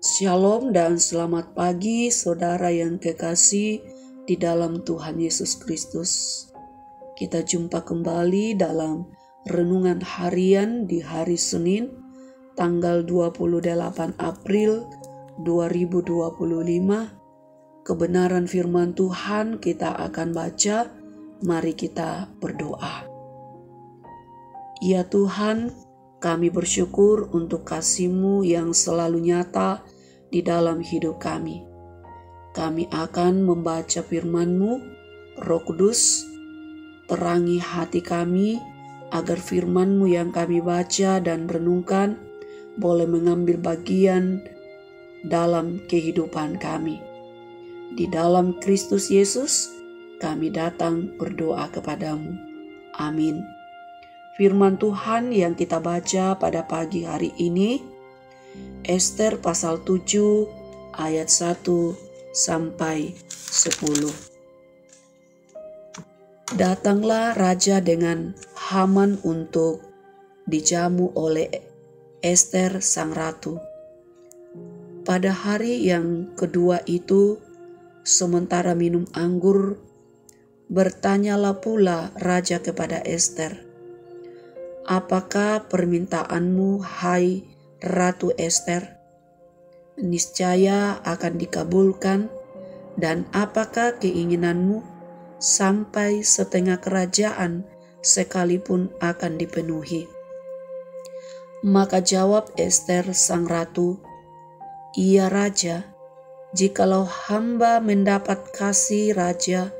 Shalom dan selamat pagi saudara yang kekasih di dalam Tuhan Yesus Kristus. Kita jumpa kembali dalam renungan harian di hari Senin tanggal 28 April 2025. Kebenaran firman Tuhan kita akan baca. Mari kita berdoa. Ya Tuhan, kami bersyukur untuk kasih-Mu yang selalu nyata di dalam hidup kami. Kami akan membaca firman-Mu, Roh Kudus, terangi hati kami agar firman-Mu yang kami baca dan renungkan boleh mengambil bagian dalam kehidupan kami. Di dalam Kristus Yesus, kami datang berdoa kepadamu. Amin. Firman Tuhan yang kita baca pada pagi hari ini, Ester pasal 7 ayat 1 sampai 10. Datanglah raja dengan Haman untuk dijamu oleh Ester sang ratu. Pada hari yang kedua itu, sementara minum anggur, bertanyalah pula raja kepada Ester, "Apakah permintaanmu, hai Ratu Ester? Niscaya akan dikabulkan, dan apakah keinginanmu sampai setengah kerajaan sekalipun akan dipenuhi?" Maka jawab Ester sang ratu, "Iya Raja, jikalau hamba mendapat kasih Raja,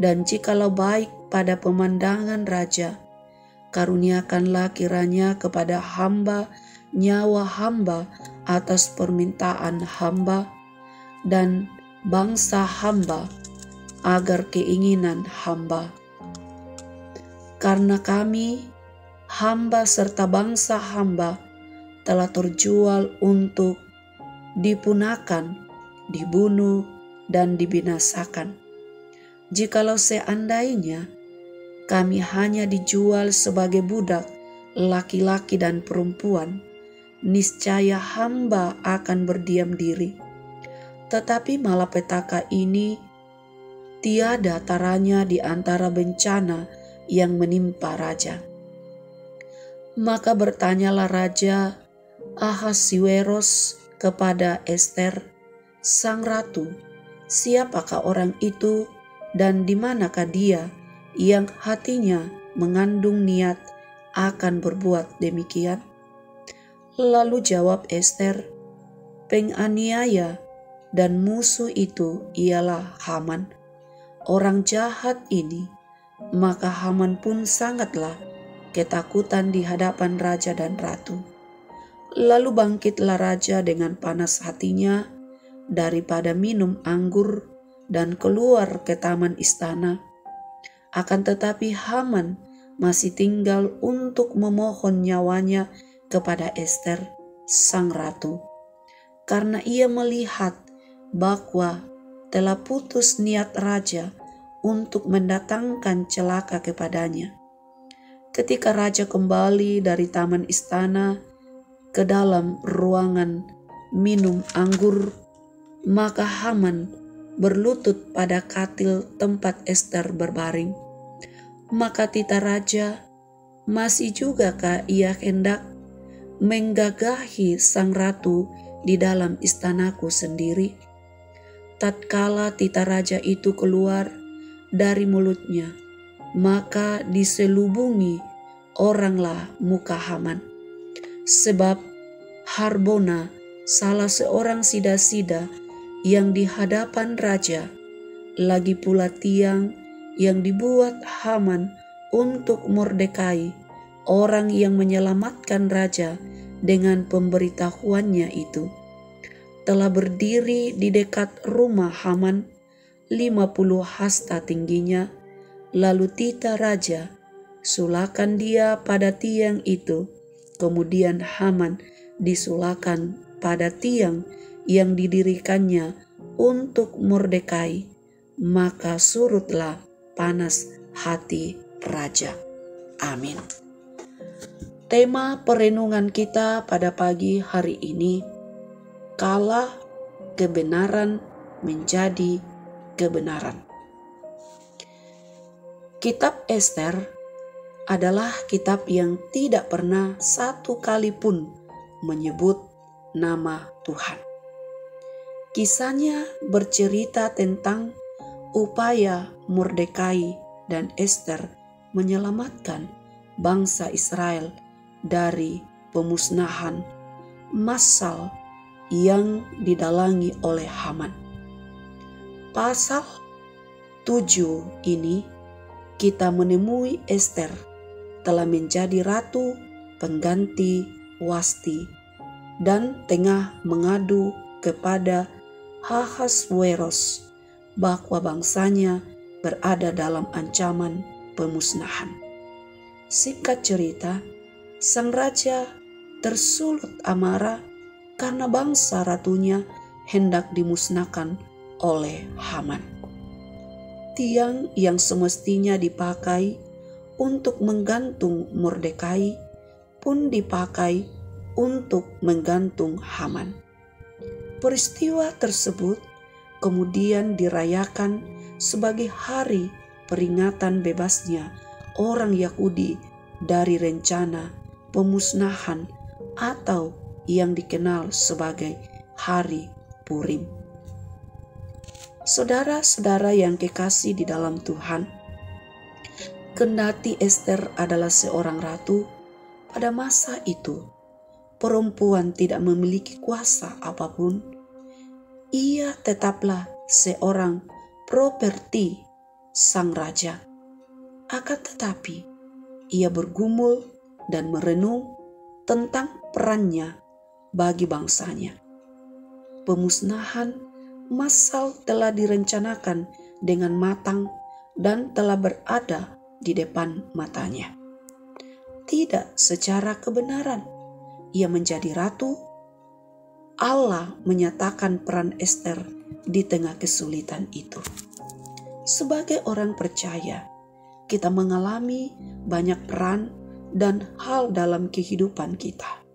dan jikalau baik pada pemandangan Raja, karuniakanlah kiranya kepada hamba nyawa hamba atas permintaan hamba, dan bangsa hamba agar keinginan hamba. Karena kami, hamba serta bangsa hamba, telah terjual untuk dipunahkan, dibunuh, dan dibinasakan. Jikalau seandainya kami hanya dijual sebagai budak, laki-laki dan perempuan, niscaya hamba akan berdiam diri. Tetapi malapetaka ini tiada taranya di antara bencana yang menimpa raja." Maka bertanyalah Raja Ahasiweros kepada Ester sang ratu, "Siapakah orang itu dan di manakah dia yang hatinya mengandung niat akan berbuat demikian?" Lalu jawab Ester, "Penganiaya dan musuh itu ialah Haman, orang jahat ini." Maka Haman pun sangatlah ketakutan di hadapan raja dan ratu. Lalu bangkitlah raja dengan panas hatinya daripada minum anggur dan keluar ke taman istana. Akan tetapi Haman masih tinggal untuk memohon nyawanya kepada Ester sang ratu, karena ia melihat bahwa telah putus niat raja untuk mendatangkan celaka kepadanya. Ketika raja kembali dari taman istana ke dalam ruangan minum anggur, maka Haman berlutut pada katil tempat Ester berbaring. Maka tita raja, "Masih jugakah ia hendak menggagahi sang ratu di dalam istanaku sendiri?" Tatkala tita raja itu keluar dari mulutnya, maka diselubungi oranglah muka Haman. Sebab Harbona, salah seorang sida-sida yang di hadapan raja, lagi pula tiang yang dibuat Haman untuk Mordekai, orang yang menyelamatkan raja dengan pemberitahuannya itu, telah berdiri di dekat rumah Haman, 50 hasta tingginya. Lalu tita raja sulakan dia pada tiang itu, kemudian Haman disulakan pada tiang yang didirikannya untuk Mordekai. Maka surutlah panas hati raja. Amin. Tema perenungan kita pada pagi hari ini, kala kebenaran menjadi kebenaran. Kitab Ester adalah kitab yang tidak pernah satu kali pun menyebut nama Tuhan. Kisahnya bercerita tentang upaya Mordekai dan Ester menyelamatkan bangsa Israel dari pemusnahan massal yang didalangi oleh Haman. Pasal 7 ini kita menemui Ester telah menjadi ratu pengganti Wasti dan tengah mengadu kepada Ahasweros bahwa bangsanya berada dalam ancaman pemusnahan. Singkat cerita, sang raja tersulut amarah karena bangsa ratunya hendak dimusnahkan oleh Haman. Tiang yang semestinya dipakai untuk menggantung Mordekai pun dipakai untuk menggantung Haman. Peristiwa tersebut kemudian dirayakan sebagai hari peringatan bebasnya orang Yahudi dari rencana pemusnahan atau yang dikenal sebagai Hari Purim. Saudara-saudara yang kekasih di dalam Tuhan, kendati Ester adalah seorang ratu, pada masa itu perempuan tidak memiliki kuasa apapun. Ia tetaplah seorang properti sang raja. Akan tetapi, ia bergumul dan merenung tentang perannya bagi bangsanya. Pemusnahan massal telah direncanakan dengan matang dan telah berada di depan matanya. Tidak secara kebenaran ia menjadi ratu. Allah menyatakan peran Ester di tengah kesulitan itu. Sebagai orang percaya, kita mengalami banyak peran dan hal dalam kehidupan kita.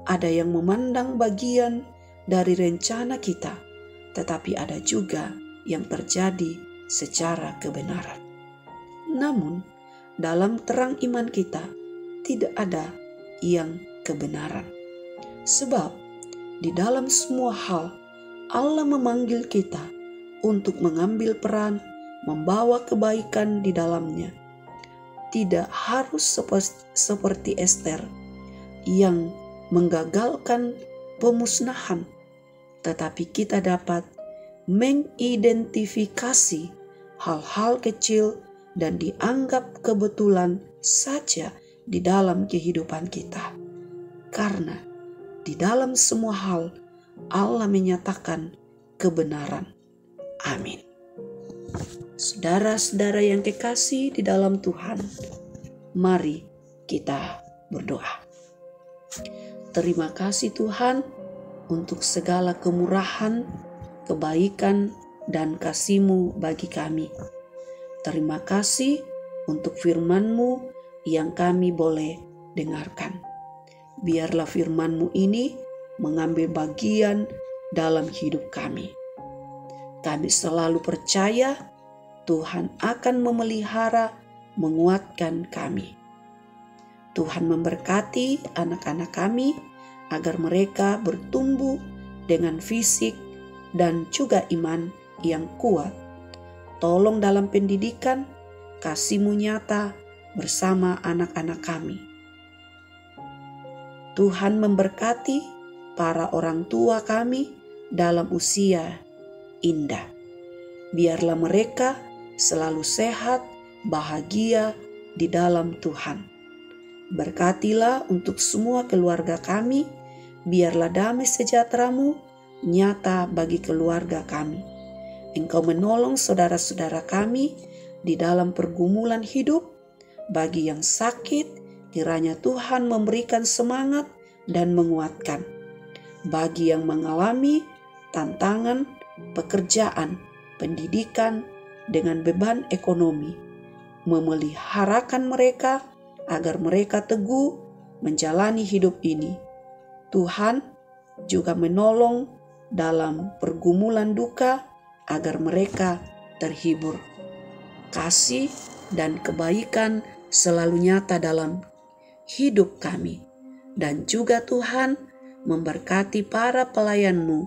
Ada yang memandang bagian dari rencana kita, tetapi ada juga yang terjadi secara kebenaran. Namun, dalam terang iman kita tidak ada yang kebenaran. Sebab di dalam semua hal Allah memanggil kita untuk mengambil peran, membawa kebaikan di dalamnya. Tidak harus seperti Ester yang menggagalkan pemusnahan, tetapi kita dapat mengidentifikasi hal-hal kecil dan dianggap kebetulan saja di dalam kehidupan kita. Karena di dalam semua hal Allah menyatakan kebenaran. Amin. Saudara-saudara yang kekasih di dalam Tuhan, mari kita berdoa. Terima kasih Tuhan untuk segala kemurahan, kebaikan, dan kasih-Mu bagi kami. Terima kasih untuk firman-Mu yang kami boleh dengarkan. Biarlah firman-Mu ini mengambil bagian dalam hidup kami. Kami selalu percaya Tuhan akan memelihara, menguatkan kami. Tuhan memberkati anak-anak kami agar mereka bertumbuh dengan fisik dan juga iman yang kuat. Tolong dalam pendidikan, kasih-Mu nyata bersama anak-anak kami. Tuhan memberkati para orang tua kami dalam usia indah. Biarlah mereka selalu sehat, bahagia di dalam Tuhan. Berkatilah untuk semua keluarga kami, biarlah damai sejahtera-Mu nyata bagi keluarga kami. Engkau menolong saudara-saudara kami di dalam pergumulan hidup. Bagi yang sakit, kiranya Tuhan memberikan semangat dan menguatkan. Bagi yang mengalami tantangan, pekerjaan, pendidikan, dengan beban ekonomi, memeliharakan mereka agar mereka teguh menjalani hidup ini. Tuhan, juga menolong dalam pergumulan duka agar mereka terhibur. Kasih dan kebaikan selalu nyata dalam hidup kami. Dan juga Tuhan memberkati para pelayan-Mu.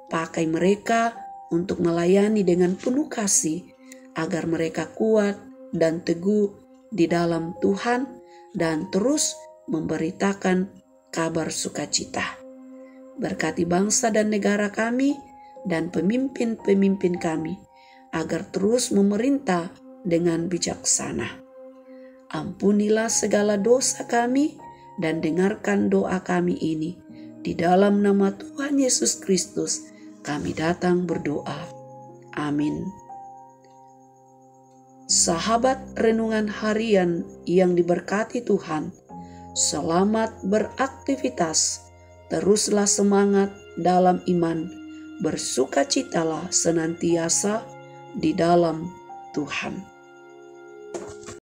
Pakai mereka untuk melayani dengan penuh kasih agar mereka kuat dan teguh di dalam Tuhan dan terus memberitakan kabar sukacita. Berkati bangsa dan negara kami dan pemimpin-pemimpin kami agar terus memerintah dengan bijaksana. Ampunilah segala dosa kami dan dengarkan doa kami ini. Di dalam nama Tuhan Yesus Kristus kami datang berdoa. Amin. Sahabat renungan harian yang diberkati Tuhan, selamat beraktivitas. Teruslah semangat dalam iman, bersukacitalah senantiasa di dalam Tuhan.